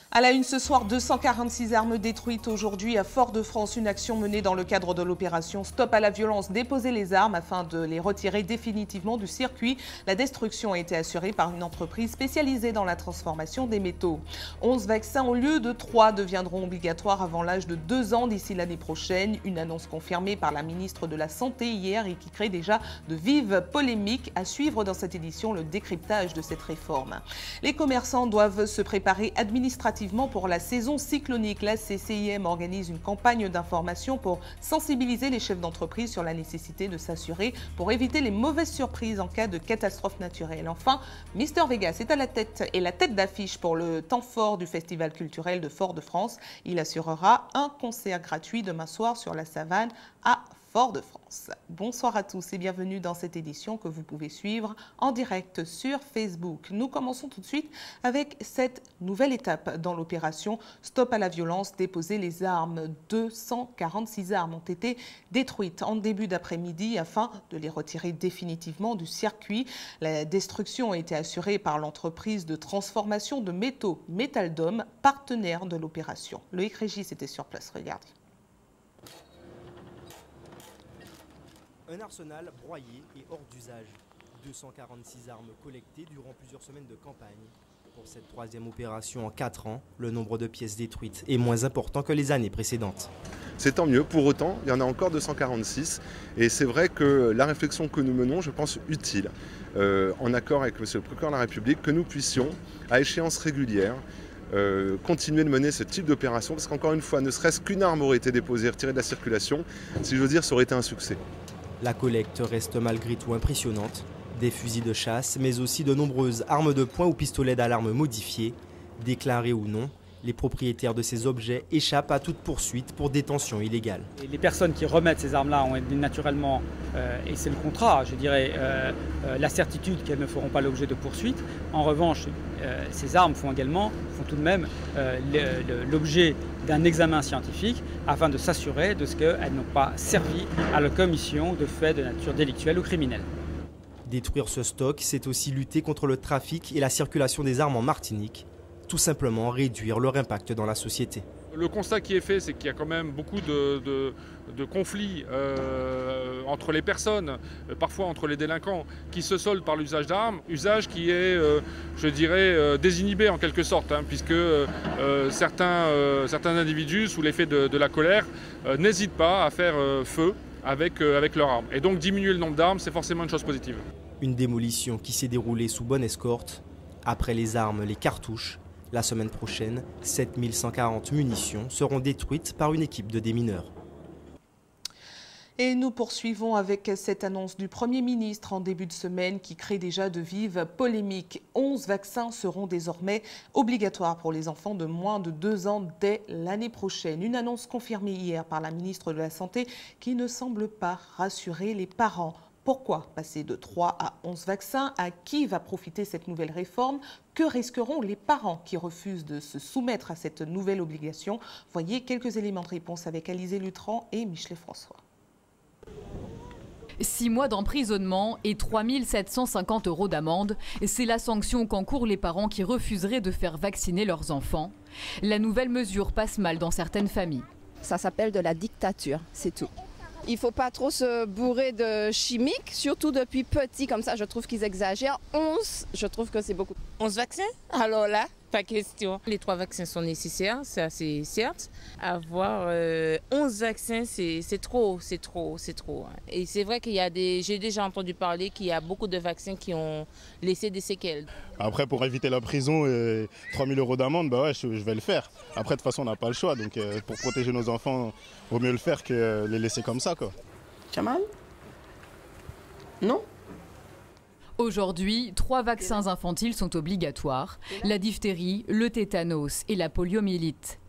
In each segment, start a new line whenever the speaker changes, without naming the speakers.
À la une ce soir, 246 armes détruites aujourd'hui à Fort-de-France. Une action menée dans le cadre de l'opération Stop à la violence. Déposer les armes afin de les retirer définitivement du circuit. La destruction a été assurée par une entreprise spécialisée dans la transformation des métaux. 11 vaccins au lieu de 3 deviendront obligatoires avant l'âge de 2 ans d'ici l'année prochaine. Une annonce confirmée par la ministre de la Santé hier et qui crée déjà de vives polémiques. À suivre dans cette édition le décryptage de cette réforme. Les commerçants doivent se préparer administrativement pour la saison cyclonique. La CCIM organise une campagne d'information pour sensibiliser les chefs d'entreprise sur la nécessité de s'assurer pour éviter les mauvaises surprises en cas de catastrophe naturelle. Enfin, Mister Vegas est à la tête et la tête d'affiche pour le temps fort du Festival culturel de Fort-de-France. Il assurera un concert gratuit demain soir sur la Savane à Fort-de-France. Bonsoir à tous et bienvenue dans cette édition que vous pouvez suivre en direct sur Facebook. Nous commençons tout de suite avec cette nouvelle étape dans l'opération Stop à la violence, déposer les armes. 246 armes ont été détruites en début d'après-midi afin de les retirer définitivement du circuit. La destruction a été assurée par l'entreprise de transformation de métaux Métaldom, partenaire de l'opération. Loïc Régis était sur place, regardez.
Un arsenal broyé et hors d'usage. 246 armes collectées durant plusieurs semaines de campagne. Pour cette troisième opération en 4 ans, le nombre de pièces détruites est moins important que les années précédentes.
C'est tant mieux. Pour autant, il y en a encore 246. Et c'est vrai que la réflexion que nous menons, je pense utile, en accord avec M. le procureur de la République, que nous puissions, à échéance régulière, continuer de mener ce type d'opération. Parce qu'encore une fois, ne serait-ce qu'une arme aurait été déposée, retirée de la circulation, si je veux dire, ça aurait été un succès.
La collecte reste malgré tout impressionnante. Des fusils de chasse, mais aussi de nombreuses armes de poing ou pistolets d'alarme modifiés. Déclarés ou non, les propriétaires de ces objets échappent à toute poursuite pour détention illégale.
Et les personnes qui remettent ces armes-là ont naturellement, et c'est le contrat, je dirais, la certitude qu'elles ne feront pas l'objet de poursuites. En revanche, ces armes font tout de même l'objet d'un examen scientifique afin de s'assurer de ce qu'elles n'ont pas servi à la commission de faits de nature délictuelle ou criminelle.
Détruire ce stock, c'est aussi lutter contre le trafic et la circulation des armes en Martinique. Tout simplement réduire leur impact dans la société.
Le constat qui est fait, c'est qu'il y a quand même beaucoup de conflits entre les personnes, parfois entre les délinquants, qui se soldent par l'usage d'armes, usage qui est, je dirais, désinhibé en quelque sorte, puisque certains individus, sous l'effet de la colère, n'hésitent pas à faire feu avec leurs armes. Et donc diminuer le nombre d'armes, c'est forcément une chose positive.
Une démolition qui s'est déroulée sous bonne escorte. Après les armes, les cartouches. La semaine prochaine, 7140 munitions seront détruites par une équipe de démineurs.
Et nous poursuivons avec cette annonce du Premier ministre en début de semaine qui crée déjà de vives polémiques. 11 vaccins seront désormais obligatoires pour les enfants de moins de 2 ans dès l'année prochaine. Une annonce confirmée hier par la ministre de la Santé qui ne semble pas rassurer les parents. Pourquoi passer de 3 à 11 vaccins? À qui va profiter cette nouvelle réforme? Que risqueront les parents qui refusent de se soumettre à cette nouvelle obligation? Voyez quelques éléments de réponse avec Alizé Lutran et Michelet François.
6 mois d'emprisonnement et 3 750 € d'amende, c'est la sanction qu'encourent les parents qui refuseraient de faire vacciner leurs enfants. La nouvelle mesure passe mal dans certaines familles.
Ça s'appelle de la dictature, c'est tout. Il ne faut pas trop se bourrer de chimiques, surtout depuis petit, comme ça je trouve qu'ils exagèrent. 11, je trouve que c'est beaucoup.
11 vaccins? Alors là, pas question. Les 3 vaccins sont nécessaires, ça c'est certes. Avoir 11 vaccins, c'est trop. Et c'est vrai qu'il y a j'ai déjà entendu parler qu'il y a beaucoup de vaccins qui ont laissé des séquelles.
Après, pour éviter la prison et 3 000 € d'amende, bah ouais, je vais le faire. Après, de toute façon, on n'a pas le choix. Donc, pour protéger nos enfants, il vaut mieux le faire que les laisser comme ça, quoi.
Jamal? Non?
Aujourd'hui, 3 vaccins infantiles sont obligatoires. La diphtérie, le tétanos et la poliomyélite.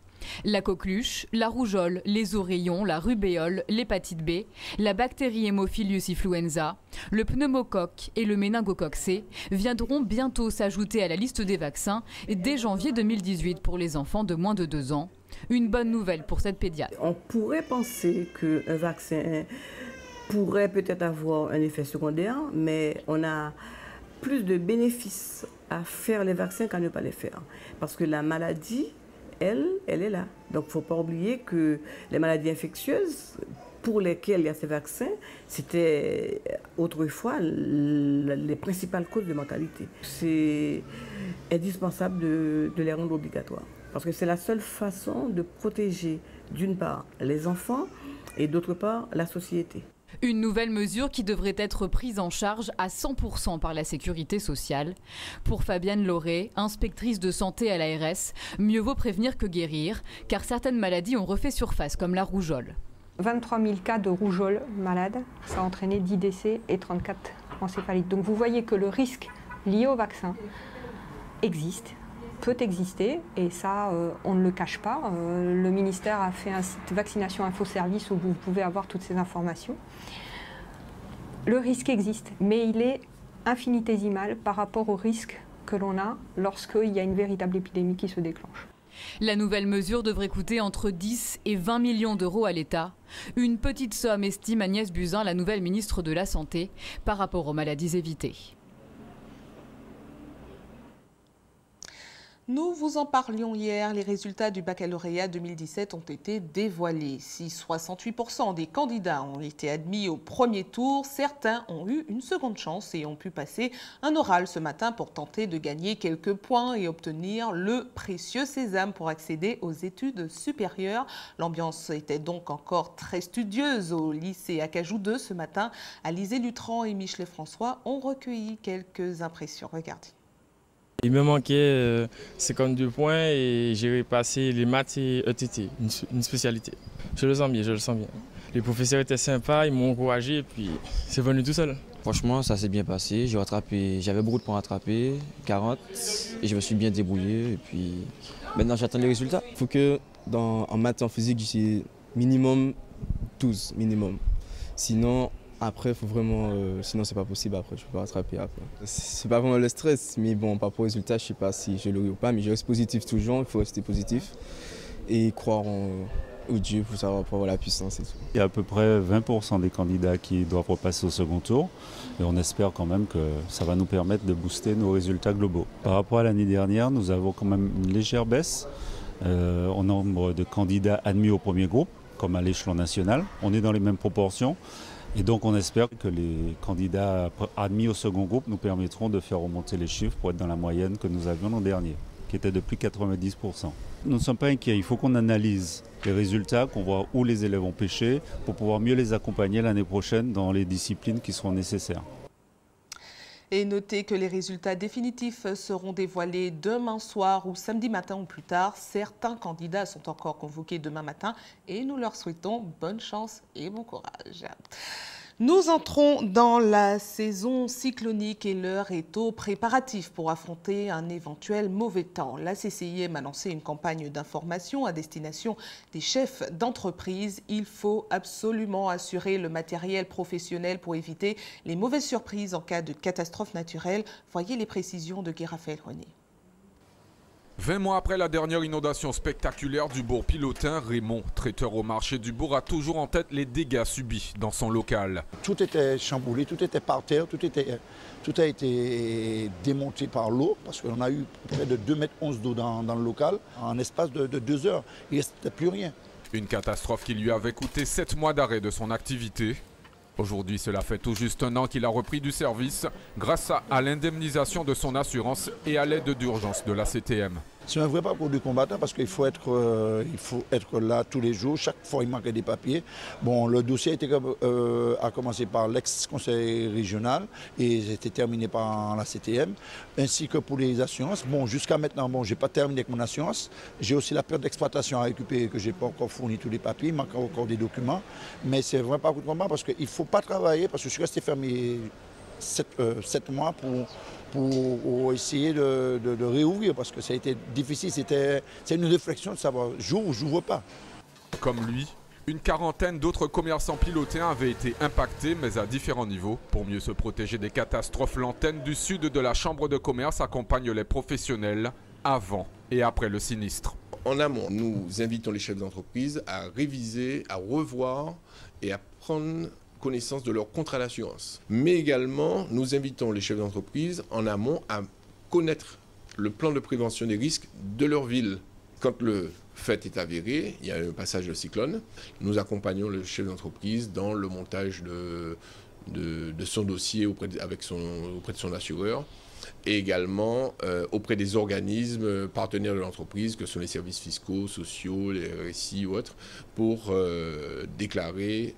La coqueluche, la rougeole, les oreillons, la rubéole, l'hépatite B, la bactérie Haemophilus influenza, le pneumocoque et le méningocoque C viendront bientôt s'ajouter à la liste des vaccins dès janvier 2018 pour les enfants de moins de 2 ans. Une bonne nouvelle pour cette pédiatre.
On pourrait penser qu'un vaccin pourrait peut-être avoir un effet secondaire, mais on a plus de bénéfices à faire les vaccins qu'à ne pas les faire. Parce que la maladie, elle est là. Donc il ne faut pas oublier que les maladies infectieuses, pour lesquelles il y a ces vaccins, c'était autrefois les principales causes de mortalité. C'est indispensable de les rendre obligatoires. Parce que c'est la seule façon de protéger, d'une part, les enfants et d'autre part, la société.
Une nouvelle mesure qui devrait être prise en charge à 100% par la sécurité sociale. Pour Fabienne Lauré, inspectrice de santé à l'ARS, mieux vaut prévenir que guérir, car certaines maladies ont refait surface, comme la rougeole.
23 000 cas de rougeole malade, ça a entraîné 10 décès et 34 encéphalites. Donc vous voyez que le risque lié au vaccin existe, peut exister, et ça, on ne le cache pas. Le ministère a fait un site Vaccination Info Service où vous pouvez avoir toutes ces informations. Le risque existe, mais il est infinitésimal par rapport au risque que l'on a lorsqu'il y a une véritable épidémie qui se déclenche.
La nouvelle mesure devrait coûter entre 10 et 20 millions d'euros à l'État. Une petite somme, estime Agnès Buzyn, la nouvelle ministre de la Santé, par rapport aux maladies évitées.
Nous vous en parlions hier, les résultats du baccalauréat 2017 ont été dévoilés. Si 68% des candidats ont été admis au premier tour, certains ont eu une seconde chance et ont pu passer un oral ce matin pour tenter de gagner quelques points et obtenir le précieux sésame pour accéder aux études supérieures. L'ambiance était donc encore très studieuse au lycée Acajou 2 ce matin. Alizé Lutran et Michelet François ont recueilli quelques impressions. Regardez.
Il me manquait 52 points et j'ai passé les maths et ETT, une spécialité. Je le sens bien, je le sens bien. Les professeurs étaient sympas, ils m'ont encouragé et puis c'est venu tout seul.
Franchement, ça s'est bien passé. J'avais beaucoup de points à rattraper, 40, et je me suis bien débrouillé. Et puis maintenant, j'attends les résultats. Il faut que en maths et en physique, j'ai minimum 12, minimum. Sinon, après, faut vraiment, sinon c'est pas possible après, je peux pas rattraper après. C'est pas vraiment le stress, mais bon, par rapport au résultat, je sais pas si je l'aurai ou pas, mais je reste positif toujours, il faut rester positif et croire au Dieu pour avoir la puissance et tout.
Il y a à peu près 20% des candidats qui doivent repasser au second tour et on espère quand même que ça va nous permettre de booster nos résultats globaux. Par rapport à l'année dernière, nous avons quand même une légère baisse au nombre de candidats admis au premier groupe, comme à l'échelon national. On est dans les mêmes proportions. Et donc on espère que les candidats admis au second groupe nous permettront de faire remonter les chiffres pour être dans la moyenne que nous avions l'an dernier, qui était de plus de 90%. Nous ne sommes pas inquiets, il faut qu'on analyse les résultats, qu'on voit où les élèves ont pêché pour pouvoir mieux les accompagner l'année prochaine dans les disciplines qui seront nécessaires.
Et notez que les résultats définitifs seront dévoilés demain soir ou samedi matin ou plus tard. Certains candidats sont encore convoqués demain matin et nous leur souhaitons bonne chance et bon courage. Nous entrons dans la saison cyclonique et l'heure est aux préparatifs pour affronter un éventuel mauvais temps. La CCIM a lancé une campagne d'information à destination des chefs d'entreprise. Il faut absolument assurer le matériel professionnel pour éviter les mauvaises surprises en cas de catastrophe naturelle. Voyez les précisions de Guy-Raphaël René.
20 mois après la dernière inondation spectaculaire du bourg pilotain, Raymond, traiteur au marché du bourg, a toujours en tête les dégâts subis dans son local.
Tout était chamboulé, tout était par terre, tout a été démonté par l'eau parce qu'on a eu près de 2,11 m d'eau dans le local en espace de 2 heures. Il ne restait plus rien.
Une catastrophe qui lui avait coûté 7 mois d'arrêt de son activité. Aujourd'hui, cela fait tout juste 1 an qu'il a repris du service grâce à l'indemnisation de son assurance et à l'aide d'urgence de la CTM.
C'est un vrai parcours du combattant parce qu'il faut être là tous les jours. Chaque fois, il manquait des papiers. Bon, le dossier a commencé par l'ex-conseil régional et a été terminé par la CTM, ainsi que pour les assurances. Bon, jusqu'à maintenant, je n'ai pas terminé avec mon assurance. J'ai aussi la période d'exploitation à récupérer que je n'ai pas encore fourni tous les papiers. Il manque encore des documents. Mais c'est un vrai parcours de combat parce qu'il ne faut pas travailler parce que je suis resté fermé 7 mois pour essayer de réouvrir parce que ça a été difficile. C'est une réflexion de savoir j'ouvre ou j'ouvre pas.
Comme lui, une quarantaine d'autres commerçants pilotains avaient été impactés, mais à différents niveaux. Pour mieux se protéger des catastrophes, l'antenne du sud de la Chambre de commerce accompagne les professionnels avant et après le sinistre.
En amont, nous invitons les chefs d'entreprise à réviser, à revoir et à prendre connaissance de leur contrat d'assurance. Mais également, nous invitons les chefs d'entreprise en amont à connaître le plan de prévention des risques de leur ville. Quand le fait est avéré, il y a un passage de cyclone, nous accompagnons le chef d'entreprise dans le montage de son dossier auprès de son assureur et également auprès des organismes partenaires de l'entreprise, que sont les services fiscaux, sociaux, les RSI ou autres, pour déclarer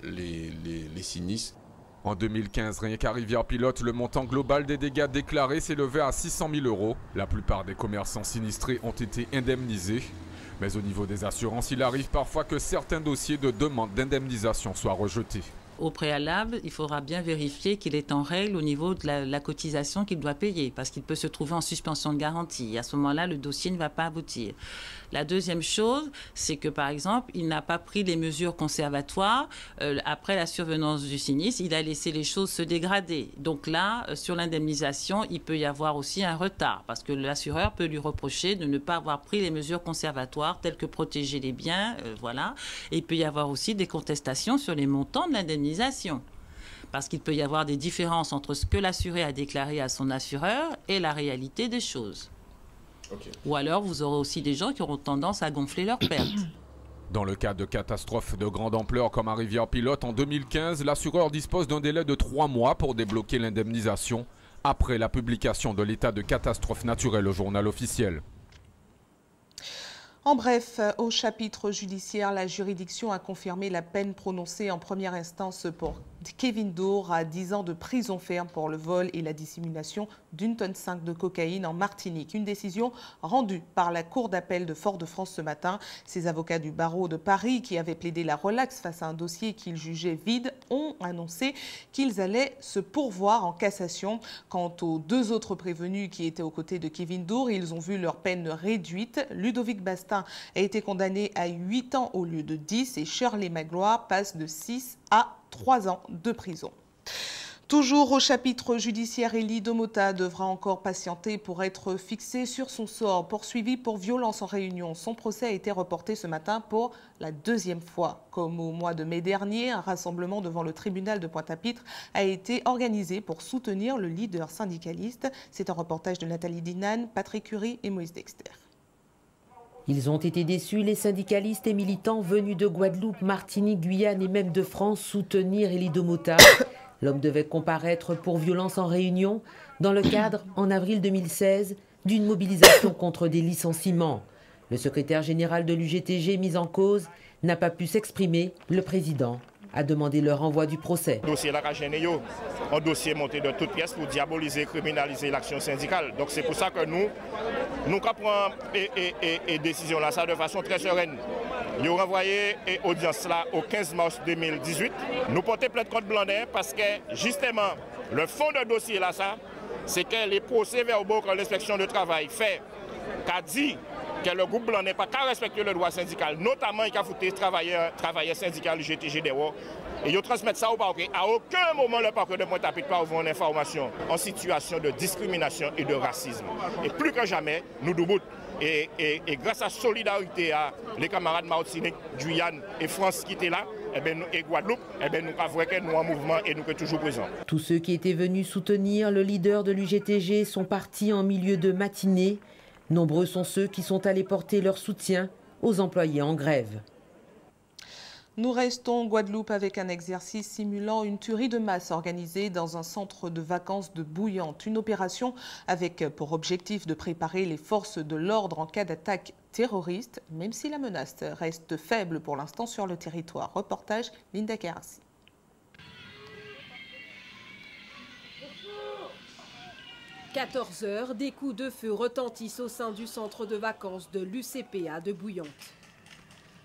les sinistres.
En 2015, rien qu'à Rivière-Pilote, le montant global des dégâts déclarés s'élevait à 600 000 €. La plupart des commerçants sinistrés ont été indemnisés. Mais au niveau des assurances, il arrive parfois que certains dossiers de demande d'indemnisation soient rejetés.
Au préalable, il faudra bien vérifier qu'il est en règle au niveau de la cotisation qu'il doit payer, parce qu'il peut se trouver en suspension de garantie. Et à ce moment-là, le dossier ne va pas aboutir. La deuxième chose, c'est que, par exemple, il n'a pas pris les mesures conservatoires. Après la survenance du sinistre, il a laissé les choses se dégrader. Donc là, sur l'indemnisation, il peut y avoir aussi un retard, parce que l'assureur peut lui reprocher de ne pas avoir pris les mesures conservatoires, telles que protéger les biens, voilà. Et il peut y avoir aussi des contestations sur les montants de l'indemnisation. Parce qu'il peut y avoir des différences entre ce que l'assuré a déclaré à son assureur et la réalité des choses. Okay. Ou alors, vous aurez aussi des gens qui auront tendance à gonfler leurs pertes.
Dans le cas de catastrophes de grande ampleur comme à Rivière-Pilote en 2015, l'assureur dispose d'un délai de 3 mois pour débloquer l'indemnisation après la publication de l'état de catastrophe naturelle au journal officiel.
En bref, au chapitre judiciaire, la juridiction a confirmé la peine prononcée en première instance pour Kevin Dour à 10 ans de prison ferme pour le vol et la dissimulation d'1,5 tonne de cocaïne en Martinique. Une décision rendue par la Cour d'appel de Fort-de-France ce matin. Ces avocats du barreau de Paris, qui avaient plaidé la relaxe face à un dossier qu'ils jugeaient vide, ont annoncé qu'ils allaient se pourvoir en cassation. Quant aux 2 autres prévenus qui étaient aux côtés de Kevin Dour, ils ont vu leur peine réduite. Ludovic Bastin a été condamné à 8 ans au lieu de 10 et Shirley Magloire passe de 6 à 3 ans de prison. Toujours au chapitre judiciaire, Elie Domota devra encore patienter pour être fixé sur son sort. Poursuivi pour violence en réunion, son procès a été reporté ce matin pour la 2e fois. Comme au mois de mai dernier, un rassemblement devant le tribunal de Pointe-à-Pitre a été organisé pour soutenir le leader syndicaliste. C'est un reportage de Nathalie Dinan, Patrick Curie et Moïse Dexter.
Ils ont été déçus, les syndicalistes et militants venus de Guadeloupe, Martinique, Guyane et même de France soutenir Elie Domota. L'homme devait comparaître pour violence en réunion dans le cadre, en avril 2016, d'une mobilisation contre des licenciements. Le secrétaire général de l'UGTG mis en cause n'a pas pu s'exprimer. Le président a demandé le renvoi du procès.
Le dossier là, un dossier monté de toutes pièces pour diaboliser, criminaliser l'action syndicale. Donc c'est pour ça que nous prenons et décision là ça de façon très sereine. Nous renvoyé audience là au 15 mars 2018. Nous portons plainte contre Blandin parce que justement le fond de dossier là ça, c'est que les procès-verbaux que l'inspection de travail fait, qu'a dit que le groupe blanc n'est pas qu'à respecter le droit syndical, notamment il a foutu travailleurs syndical UGTG d'Ewo. Et ils transmettent ça au parquet. À aucun moment, le parquet de Pointe-à-Pitre n'a ouvert une information en situation de discrimination et de racisme. Et plus que jamais, nous debout. Et grâce à la solidarité à les camarades Martinique, Guyane et France qui étaient là, et Guadeloupe, nous avons que nous en mouvement et nous sommes toujours présents.
Tous ceux qui étaient venus soutenir le leader de l'UGTG sont partis en milieu de matinée. Nombreux sont ceux qui sont allés porter leur soutien aux employés en grève.
Nous restons en Guadeloupe avec un exercice simulant une tuerie de masse organisée dans un centre de vacances de Bouillante. Une opération avec pour objectif de préparer les forces de l'ordre en cas d'attaque terroriste, même si la menace reste faible pour l'instant sur le territoire. Reportage Linda Kerassi.
« 14 heures, des coups de feu retentissent au sein du centre de vacances de l'UCPA de Bouillante.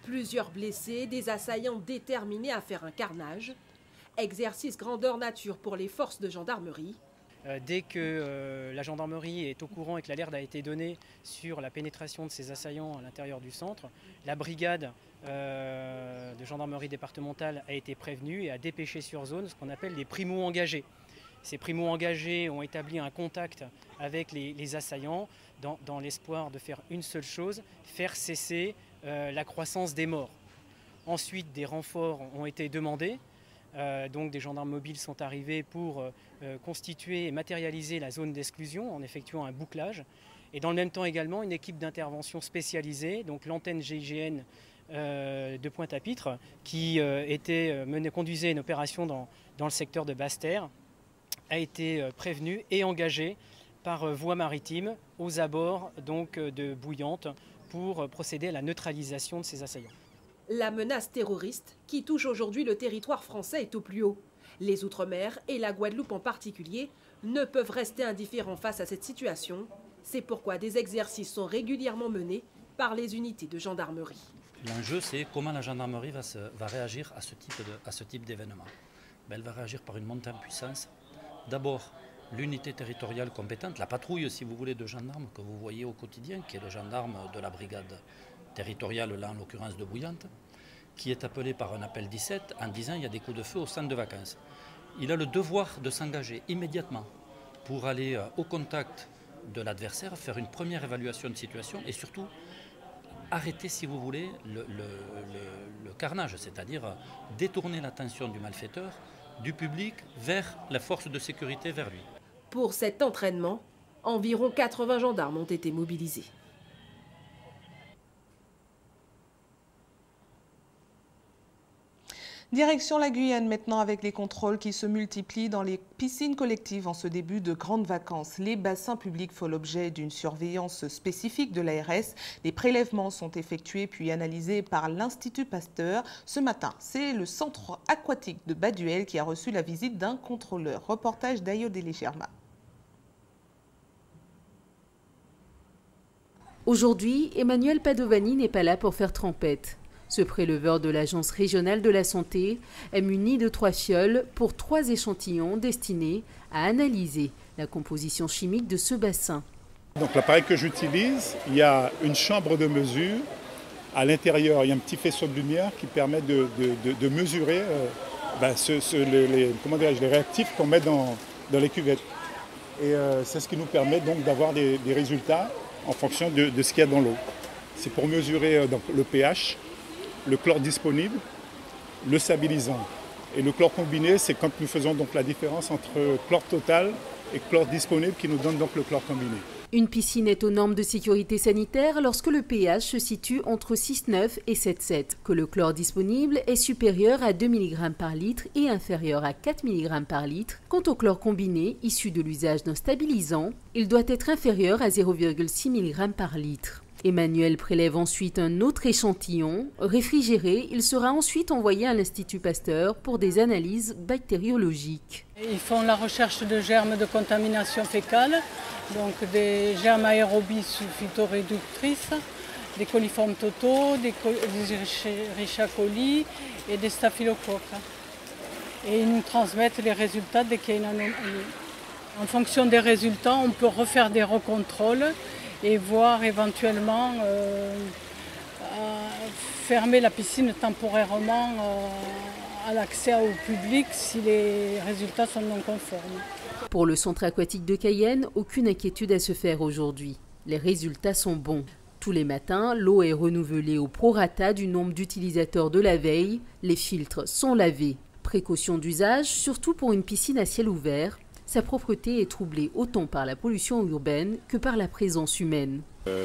Plusieurs blessés, des assaillants déterminés à faire un carnage. Exercice grandeur nature pour les forces de gendarmerie.
Dès que la gendarmerie est au courant et que l'alerte a été donnée sur la pénétration de ces assaillants à l'intérieur du centre, la brigade de gendarmerie départementale a été prévenue et a dépêché sur zone ce qu'on appelle des primo-engagés. Ces primo-engagés ont établi un contact avec les assaillants dans l'espoir de faire une seule chose, faire cesser la croissance des morts. Ensuite, des renforts ont été demandés. Donc des gendarmes mobiles sont arrivés pour constituer et matérialiser la zone d'exclusion en effectuant un bouclage. Et dans le même temps également, une équipe d'intervention spécialisée, donc l'antenne GIGN de Pointe-à-Pitre, qui conduisait une opération dans le secteur de Basse-Terre, a été prévenue et engagée par voie maritime aux abords donc, de Bouillante pour procéder à la neutralisation de ces assaillants.
La menace terroriste qui touche aujourd'hui le territoire français est au plus haut. Les Outre-mer et la Guadeloupe en particulier ne peuvent rester indifférents face à cette situation. C'est pourquoi des exercices sont régulièrement menés par les unités de gendarmerie.
L'enjeu, c'est comment la gendarmerie va réagir à ce type d'événement. Elle va réagir par une montée en puissance. D'abord, l'unité territoriale compétente, la patrouille, si vous voulez, de gendarmes que vous voyez au quotidien, qui est le gendarme de la brigade territoriale, là en l'occurrence de Bouillante, qui est appelé par un appel 17 en disant il y a des coups de feu au centre de vacances. Il a le devoir de s'engager immédiatement pour aller au contact de l'adversaire, faire une première évaluation de situation et surtout arrêter, si vous voulez, le carnage, c'est-à-dire détourner l'attention du malfaiteur, du public, vers la force de sécurité, vers lui.
Pour cet entraînement, environ 80 gendarmes ont été mobilisés.
Direction la Guyane maintenant avec les contrôles qui se multiplient dans les piscines collectives en ce début de grandes vacances. Les bassins publics font l'objet d'une surveillance spécifique de l'ARS. Les prélèvements sont effectués puis analysés par l'Institut Pasteur. Ce matin, c'est le centre aquatique de Baduel qui a reçu la visite d'un contrôleur. Reportage d'Ayodele Germain.
Aujourd'hui, Emmanuel Padovani n'est pas là pour faire trempette. Ce préleveur de l'Agence régionale de la santé est muni de 3 fioles pour 3 échantillons destinés à analyser la composition chimique de ce bassin.
Donc l'appareil que j'utilise, il y a une chambre de mesure. À l'intérieur, il y a un petit faisceau de lumière qui permet de mesurer les réactifs qu'on met dans les cuvettes. Et c'est ce qui nous permet donc d'avoir des résultats en fonction de ce qu'il y a dans l'eau. C'est pour mesurer donc, le pH, le chlore disponible, le stabilisant. Et le chlore combiné, c'est quand nous faisons donc la différence entre chlore total et chlore disponible qui nous donne donc le chlore combiné.
Une piscine est aux normes de sécurité sanitaire lorsque le pH se situe entre 6,9 et 7,7, que le chlore disponible est supérieur à 2 mg par litre et inférieur à 4 mg par litre. Quant au chlore combiné, issu de l'usage d'un stabilisant, il doit être inférieur à 0,6 mg par litre. Emmanuel prélève ensuite un autre échantillon. Réfrigéré, il sera ensuite envoyé à l'Institut Pasteur pour des analyses bactériologiques.
Ils font la recherche de germes de contamination fécale, donc des germes aérobies sulfito-réductrices, des coliformes totaux, des Escherichia coli et des staphylocoques. Et ils nous transmettent les résultats dès qu'il y a une anomalie. En fonction des résultats, on peut refaire des recontrôles et voir éventuellement fermer la piscine temporairement à l'accès au public si les résultats sont non conformes.
Pour le centre aquatique de Cayenne, aucune inquiétude à se faire aujourd'hui. Les résultats sont bons. Tous les matins, l'eau est renouvelée au prorata du nombre d'utilisateurs de la veille. Les filtres sont lavés. Précaution d'usage, surtout pour une piscine à ciel ouvert. Sa propreté est troublée autant par la pollution urbaine que par la présence humaine.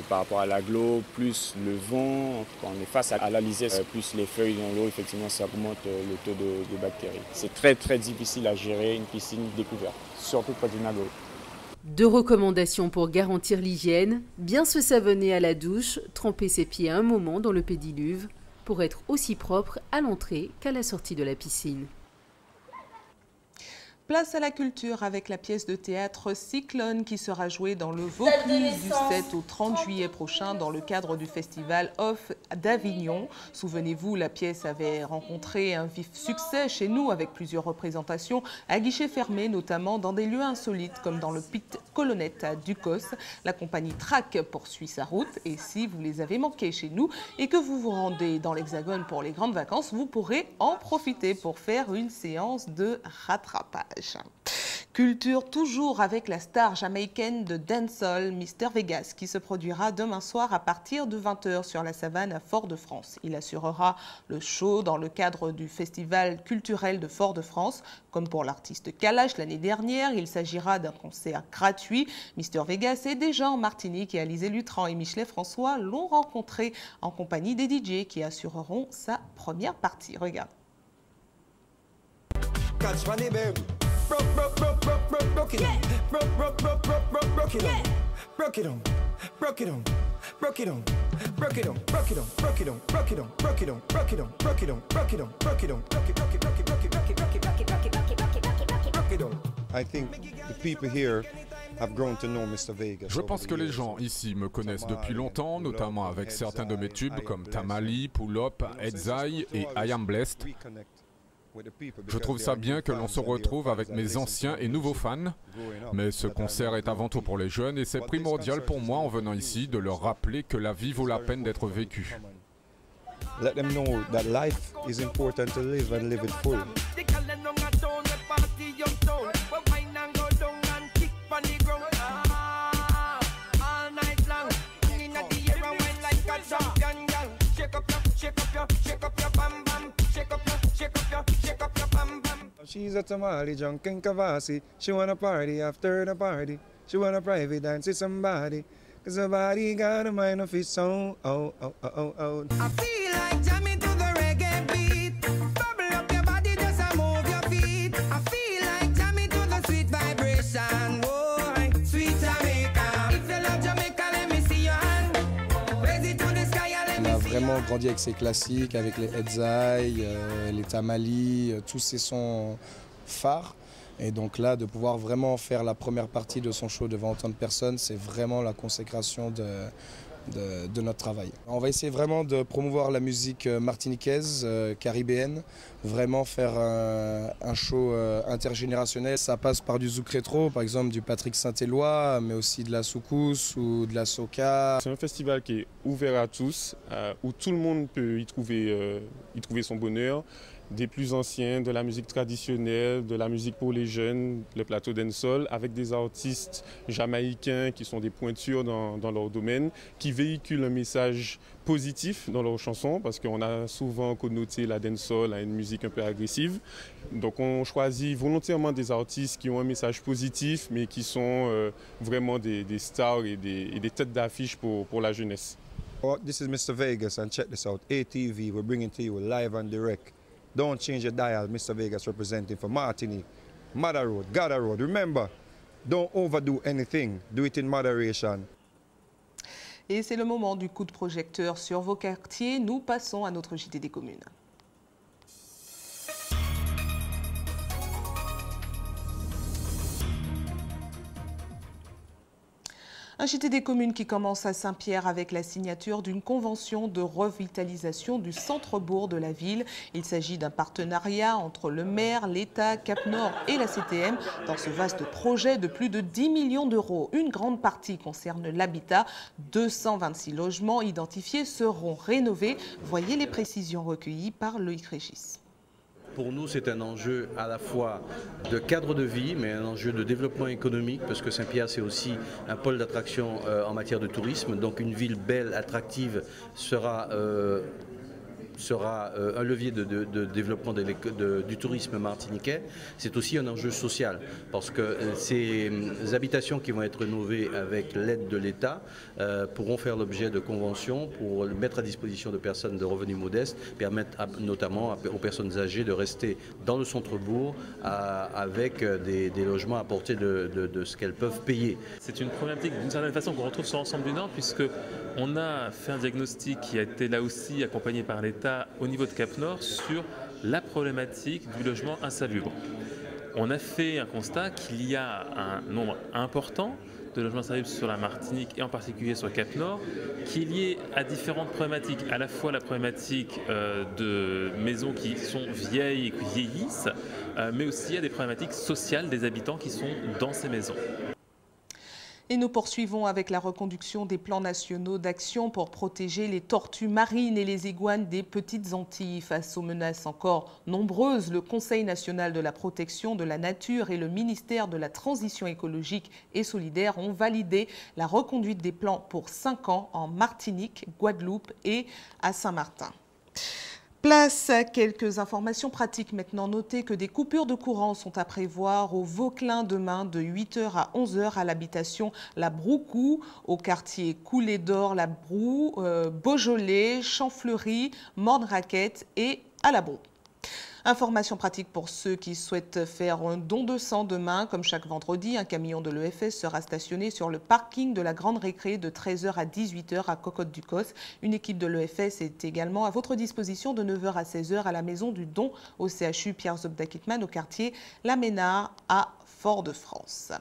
Par rapport à l'agglo, plus le vent, quand on est face à la lisière, plus les feuilles dans l'eau, effectivement, ça augmente le taux de bactéries. C'est très très difficile à gérer une piscine découverte, surtout près d'une agglo.
2 recommandations pour garantir l'hygiène. Bien se savonner à la douche, tremper ses pieds un moment dans le pédiluve pour être aussi propre à l'entrée qu'à la sortie de la piscine.
Place à la culture avec la pièce de théâtre Cyclone qui sera jouée dans le Vaucluse du 7 au 30 juillet prochain dans le cadre du festival Off d'Avignon. Souvenez-vous, la pièce avait rencontré un vif succès chez nous avec plusieurs représentations à guichet fermé, notamment dans des lieux insolites comme dans le Pit Colonnette à Ducos. La compagnie Trac poursuit sa route et si vous les avez manqués chez nous et que vous vous rendez dans l'Hexagone pour les grandes vacances, vous pourrez en profiter pour faire une séance de rattrapage. Culture toujours avec la star jamaïcaine de dancehall, Mr Vegas, qui se produira demain soir à partir de 20 h sur la Savane à Fort-de-France. Il assurera le show dans le cadre du festival culturel de Fort-de-France. Comme pour l'artiste Kalash l'année dernière, il s'agira d'un concert gratuit. Mr Vegas est déjà en Martinique et Alizé Lutran et Michelet François l'ont rencontré en compagnie des DJ qui assureront sa première partie. Regarde.
Broke it on, broke it on, broke it on, broke it on, broke it on, broke it on, broke it on, broke it on, broke it on, broke it on, broke it on, broke it on, broke it on, broke it on, broke it, broke it, broke it, broke it, broke it, broke it, broke it, broke it, broke it, broke it, broke it on.
I think the people here have grown to know Mr Vegas.
Je pense que les gens ici me connaissent depuis longtemps, notamment avec certains de mes tubes comme Tamali, Pull Up, Edzai et I Am Blessed. Je trouve ça bien que l'on se retrouve avec mes anciens et nouveaux fans, mais ce concert est avant tout pour les jeunes et c'est primordial pour moi en venant ici de leur rappeler que la vie vaut la peine d'être vécue.
Let them know that life is important to live and live it full. She's a tamale junk in Kavasi. She wanna party after the party. She wanna private dance with somebody. Cause her body got a mind of its own. Oh, oh, oh, oh, oh.
I feel like jamming to the reggae beat. Bubble up your body, just a move your feet. I feel like jamming to the sweet vibration. Boy, sweet Jamaica. If you love Jamaica, let me see your hand. Raise it to the sky and let me see.
On a vraiment grandi avec ces classiques, avec les Edzai, les Tamali, tous ces sons phares. Et donc là, de pouvoir vraiment faire la première partie de son show devant autant de personnes, c'est vraiment la consécration de notre travail. On va essayer vraiment de promouvoir la musique martiniquaise, caribéenne, vraiment faire un show intergénérationnel. Ça passe par du zouk rétro, par exemple du Patrick Saint-Éloi, mais aussi de la soukous ou de la soca.
C'est un festival qui est ouvert à tous, où tout le monde peut y trouver son bonheur. Des plus anciens, de la musique traditionnelle, de la musique pour les jeunes, le plateau dancehall, avec des artistes jamaïcains qui sont des pointures dans leur domaine, qui véhiculent un message positif dans leurs chansons, parce qu'on a souvent connoté la dancehall à une musique un peu agressive. Donc on choisit volontairement des artistes qui ont un message positif, mais qui sont vraiment des stars et des têtes d'affiche pour la jeunesse.
Oh, this is Mr Vegas and check this out. ATV, we're bringing to you live and direct. Don't change your dial, Mr Vegas representing for Martinique, Mother Road, Gada Road. Remember, don't overdo anything, do it in moderation.
Et c'est le moment du coup de projecteur sur vos quartiers. Nous passons à notre JT des communes. Un JT des communes qui commence à Saint-Pierre avec la signature d'une convention de revitalisation du centre-bourg de la ville. Il s'agit d'un partenariat entre le maire, l'État, Cap-Nord et la CTM dans ce vaste projet de plus de 10 millions d'euros. Une grande partie concerne l'habitat. 226 logements identifiés seront rénovés. Voyez les précisions recueillies par Loïc Régis.
Pour nous, c'est un enjeu à la fois de cadre de vie, mais un enjeu de développement économique, parce que Saint-Pierre, c'est aussi un pôle d'attraction en matière de tourisme. Donc une ville belle, attractive, sera un levier de développement du tourisme martiniquais. C'est aussi un enjeu social, parce que ces habitations qui vont être rénovées avec l'aide de l'État pourront faire l'objet de conventions pour le mettre à disposition de personnes de revenus modestes, permettre notamment aux personnes âgées de rester dans le centre-bourg avec des logements à portée de ce qu'elles peuvent payer.
C'est une problématique d'une certaine façon qu'on retrouve sur l'ensemble du Nord, puisqu'on a fait un diagnostic qui a été là aussi accompagné par l'État au niveau de Cap-Nord sur la problématique du logement insalubre. On a fait un constat qu'il y a un nombre important de logements insalubres sur la Martinique et en particulier sur Cap-Nord, qui est lié à différentes problématiques, à la fois la problématique de maisons qui sont vieilles et qui vieillissent, mais aussi à des problématiques sociales des habitants qui sont dans ces maisons.
Et nous poursuivons avec la reconduction des plans nationaux d'action pour protéger les tortues marines et les iguanes des Petites Antilles. Face aux menaces encore nombreuses, le Conseil national de la protection de la nature et le ministère de la transition écologique et solidaire ont validé la reconduite des plans pour 5 ans en Martinique, Guadeloupe et à Saint-Martin. Place à quelques informations pratiques maintenant. Notez que des coupures de courant sont à prévoir au Vauclin demain de 8h à 11h à l'habitation La Broucou, au quartier Coulée d'Or, La Broue, Beaujolais, Champfleury, Morne-Raquette et à La Broue. Information pratique pour ceux qui souhaitent faire un don de sang demain. Comme chaque vendredi, un camion de l'EFS sera stationné sur le parking de la Grande Récré de 13h à 18h à Cocotte-du-Cos. Une équipe de l'EFS est également à votre disposition de 9h à 16h à la maison du don au CHU Pierre Zobda-Kittmann au quartier La Ménard à Fort-de-France.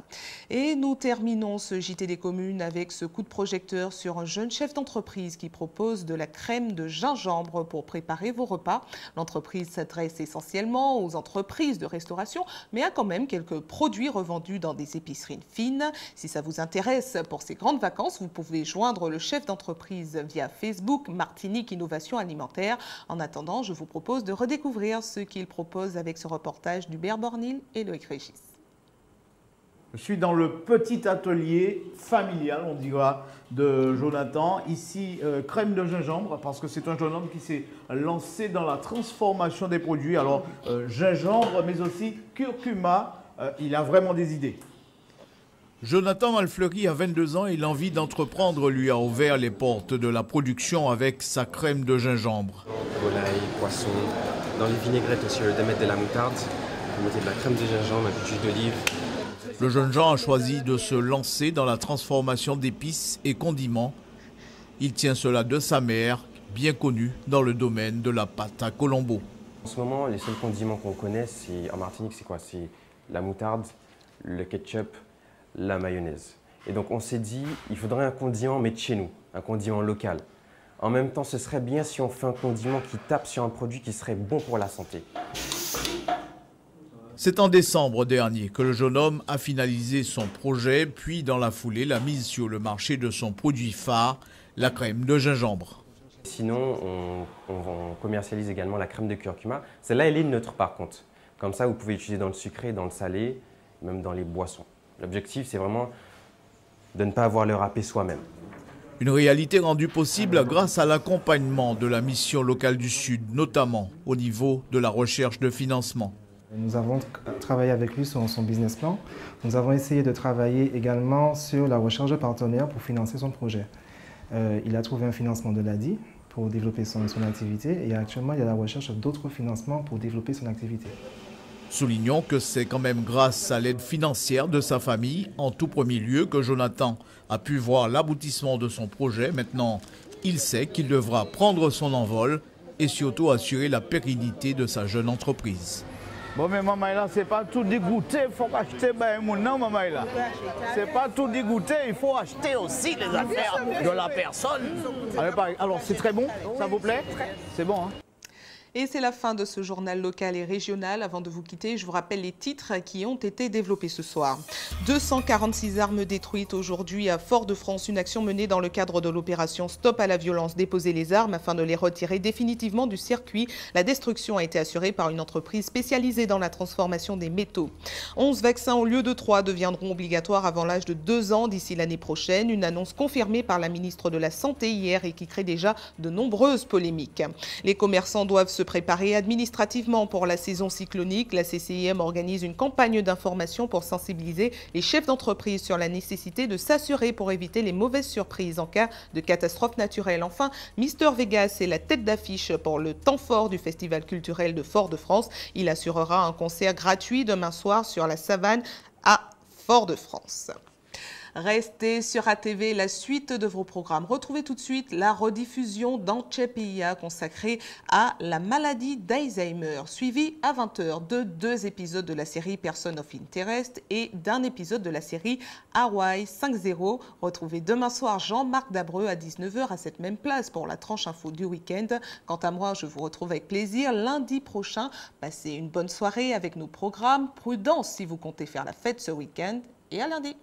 Et nous terminons ce JT des communes avec ce coup de projecteur sur un jeune chef d'entreprise qui propose de la crème de gingembre pour préparer vos repas. L'entreprise s'adresse essentiellement aux entreprises de restauration, mais a quand même quelques produits revendus dans des épiceries fines. Si ça vous intéresse pour ces grandes vacances, vous pouvez joindre le chef d'entreprise via Facebook Martinique Innovation Alimentaire. En attendant, je vous propose de redécouvrir ce qu'il propose avec ce reportage d'Hubert Bornil et Loïc Régis.
Je suis dans le petit atelier familial, on dira, de Jonathan. Ici, crème de gingembre, parce que c'est un jeune homme qui s'est lancé dans la transformation des produits. Alors, gingembre, mais aussi curcuma, il a vraiment des idées. Jonathan Malfleury a 22 ans et l'envie d'entreprendre lui a ouvert les portes de la production avec sa crème de gingembre.
Volaille, poisson, dans les vinaigrettes aussi, au lieu de mettre de la moutarde, vous mettez de la crème de gingembre, un peu d'huile d'olive.
Le jeune Jean a choisi de se lancer dans la transformation d'épices et condiments. Il tient cela de sa mère, bien connue dans le domaine de la pâte à Colombo.
En ce moment, les seuls condiments qu'on connaît en Martinique, c'est quoi? C'est la moutarde, le ketchup, la mayonnaise. Et donc on s'est dit, il faudrait un condiment, mais de chez nous, un condiment local. En même temps, ce serait bien si on fait un condiment qui tape sur un produit qui serait bon pour la santé.
C'est en décembre dernier que le jeune homme a finalisé son projet, puis dans la foulée, la mise sur le marché de son produit phare, la crème de gingembre.
Sinon, on commercialise également la crème de curcuma. Celle-là, elle est neutre par contre. Comme ça, vous pouvez l'utiliser dans le sucré, dans le salé, même dans les boissons. L'objectif, c'est vraiment de ne pas avoir le râpé soi-même.
Une réalité rendue possible grâce à l'accompagnement de la mission locale du Sud, notamment au niveau de la recherche de financement.
Nous avons travaillé avec lui sur son business plan. Nous avons essayé de travailler également sur la recherche de partenaires pour financer son projet. Il a trouvé un financement de l'ADI pour développer son activité et actuellement il y a la recherche d'autres financements pour développer son activité.
Soulignons que c'est quand même grâce à l'aide financière de sa famille, en tout premier lieu, que Jonathan a pu voir l'aboutissement de son projet. Maintenant, il sait qu'il devra prendre son envol et surtout assurer la pérennité de sa jeune entreprise. Bon, mais maman, là, c'est pas tout dégoûté, il faut acheter mon nom, maman, là. C'est pas tout dégoûté, il faut acheter aussi les affaires de la personne. Alors, c'est très bon, ça vous plaît? C'est bon, hein?
Et c'est la fin de ce journal local et régional. Avant de vous quitter, je vous rappelle les titres qui ont été développés ce soir. 246 armes détruites aujourd'hui à Fort-de-France. Une action menée dans le cadre de l'opération Stop à la violence. Déposer les armes afin de les retirer définitivement du circuit. La destruction a été assurée par une entreprise spécialisée dans la transformation des métaux. 11 vaccins au lieu de 3 deviendront obligatoires avant l'âge de 2 ans d'ici l'année prochaine. Une annonce confirmée par la ministre de la Santé hier et qui crée déjà de nombreuses polémiques. Les commerçants doivent se préparer administrativement pour la saison cyclonique. La CCIM organise une campagne d'information pour sensibiliser les chefs d'entreprise sur la nécessité de s'assurer pour éviter les mauvaises surprises en cas de catastrophe naturelle. Enfin, Mister Vegas est la tête d'affiche pour le temps fort du Festival culturel de Fort-de-France. Il assurera un concert gratuit demain soir sur la Savane à Fort-de-France. Restez sur ATV, la suite de vos programmes. Retrouvez tout de suite la rediffusion d'Anchepia consacrée à la maladie d'Alzheimer, suivie à 20h de 2 épisodes de la série Person of Interest et d'un épisode de la série Hawaii 5.0. Retrouvez demain soir Jean-Marc Dabreux à 19h à cette même place pour la tranche info du week-end. Quant à moi, je vous retrouve avec plaisir lundi prochain. Passez une bonne soirée avec nos programmes. Prudence si vous comptez faire la fête ce week-end et à lundi.